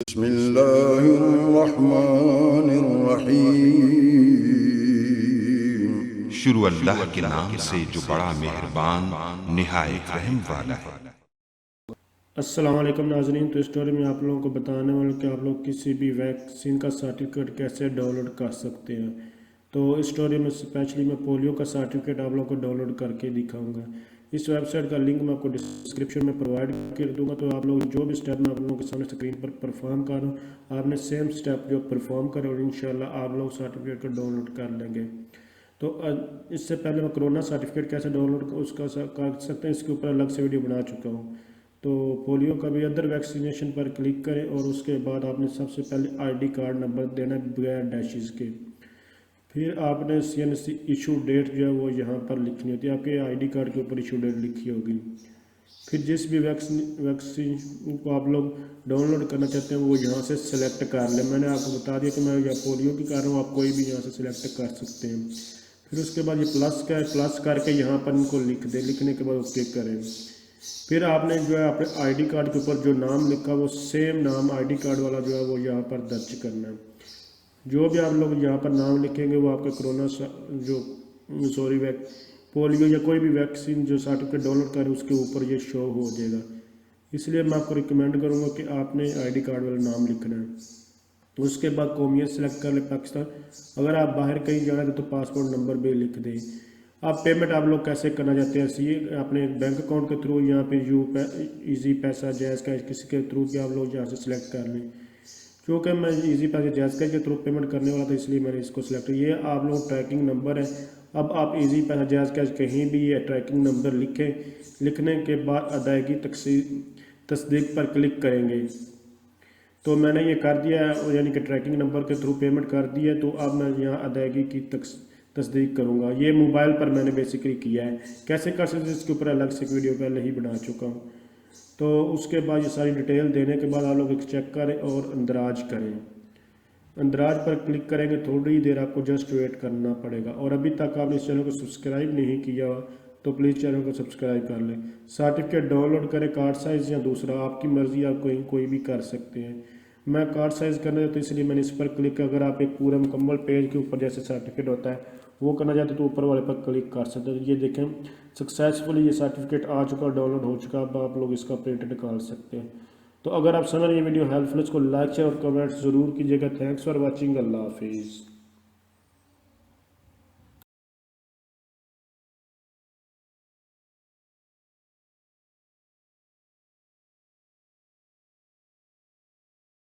बिस्मिल्लाहिर्रहमानिर्रहीम। शुरू अल्लाह के नाम से जो बड़ा मेहरबान निहायत रहम वाला है। अस्सलाम वालेकुम नाज़रीन। तो स्टोरी में आप लोगों को बताने वाले कि आप लोग किसी भी वैक्सीन का सर्टिफिकेट कैसे डाउनलोड कर सकते हैं। तो इस स्टोरी में स्पेशली मैं पोलियो का सर्टिफिकेट आप लोगों को डाउनलोड करके दिखाऊंगा। इस वेबसाइट का लिंक मैं आपको डिस्क्रिप्शन में प्रोवाइड कर दूंगा। तो आप लोग जो भी स्टेप मैं आप लोगों के सामने स्क्रीन पर परफॉर्म कर रहा हूँ, आपने सेम स्टेप जो परफॉर्म करें और इंशाल्लाह आप लोग सर्टिफिकेट को डाउनलोड कर लेंगे। तो इससे पहले मैं कोरोना सर्टिफिकेट कैसे डाउनलोड उसका कर सकते हैं, इसके ऊपर अलग से वीडियो बना चुका हूँ। तो पोलियो का भी अदर वैक्सीनेशन पर क्लिक करें और उसके बाद आपने सबसे पहले आईडी कार्ड नंबर देना है बगैर डैशेस के। फिर आपने CNC इशू डेट जो है वो यहाँ पर लिखनी होती है, आपके आईडी कार्ड के ऊपर इशू डेट लिखी होगी। फिर जिस भी वैक्सीन को आप लोग डाउनलोड करना चाहते हैं वो यहाँ से सिलेक्ट कर लें। मैंने आपको बता दिया कि मैं यहाँ पोलियो की कर रहा हूँ, आप कोई भी यहाँ से सिलेक्ट कर सकते हैं। फिर उसके बाद ये प्लस का है, प्लस करके यहाँ पर इनको लिख दें। लिखने के बाद ओके करें। फिर आपने जो है अपने आईडी कार्ड के ऊपर जो नाम लिखा वो सेम नाम आईडी कार्ड वाला जो है वो यहाँ पर दर्ज करना है। जो भी आप लोग यहाँ पर नाम लिखेंगे वो आपका कोरोना पोलियो या कोई भी वैक्सीन जो सर्टिफिकेट डाउनलोड करें उसके ऊपर ये शो हो जाएगा। इसलिए मैं आपको रिकमेंड करूँगा कि आपने आईडी कार्ड वाला नाम लिखना है। उसके बाद कौमियत सेलेक्ट कर ले पाकिस्तान। अगर आप बाहर कहीं जाना है तो पासपोर्ट नंबर भी लिख दें। आप पेमेंट आप लोग कैसे करना चाहते हैं, सी अपने बैंक अकाउंट के थ्रू, यहाँ पे ईजी पैसा जैज़ कैश किसी के थ्रू भी आप लोग यहाँ से सिलेक्ट कर लें। क्योंकि मैं ईजी पैसा जैज़ कैश के थ्रू पेमेंट करने वाला था इसलिए मैंने इसको सिलेक्ट किया। ये आप लोग ट्रैकिंग नंबर है। अब आप ईजी पैसा जैज़ कैश कहीं भी ये ट्रैकिंग नंबर लिखें। लिखने के बाद अदायगी तस्दीक पर क्लिक करेंगे। तो मैंने ये कर दिया है, यानी कि ट्रैकिंग नंबर के थ्रू पेमेंट कर दी है। तो अब मैं यहाँ अदायगी की तस्दीक करूँगा। ये मोबाइल पर मैंने बेसिकली किया है। कैसे कर सकते हैं इसके ऊपर अलग से वीडियो पहले ही बना चुका हूँ। तो उसके बाद ये सारी डिटेल देने के बाद आप लोग एक चेक करें और अंदराज करें। अंदराज पर क्लिक करेंगे, थोड़ी देर आपको जस्ट वेट करना पड़ेगा। और अभी तक आपने इस चैनल को सब्सक्राइब नहीं किया तो प्लीज़ चैनल को सब्सक्राइब कर लें। सर्टिफिकेट डाउनलोड करें, कार्ड साइज़ या दूसरा, आपकी मर्ज़ी, आप कोई भी कर सकते हैं। मैं कार्ड साइज़ करना चाहता हूँ इसलिए मैंने इस पर क्लिक किया। अगर आप एक पूरा मुकम्मल पेज के ऊपर जैसे सर्टिफिकेट होता है वो करना चाहते तो ऊपर वाले पर क्लिक कर सकते हैं। ये देखें सक्सेसफुली ये सर्टिफिकेट आ चुका, डाउनलोड हो चुका। अब आप लोग इसका प्रिंट निकाल सकते हैं। तो अगर आप समझ ये वीडियो हेल्पफुल, इसको लाइक शेयर और कमेंट ज़रूर कीजिएगा। Thanks for watching. अल्लाह हाफिज़।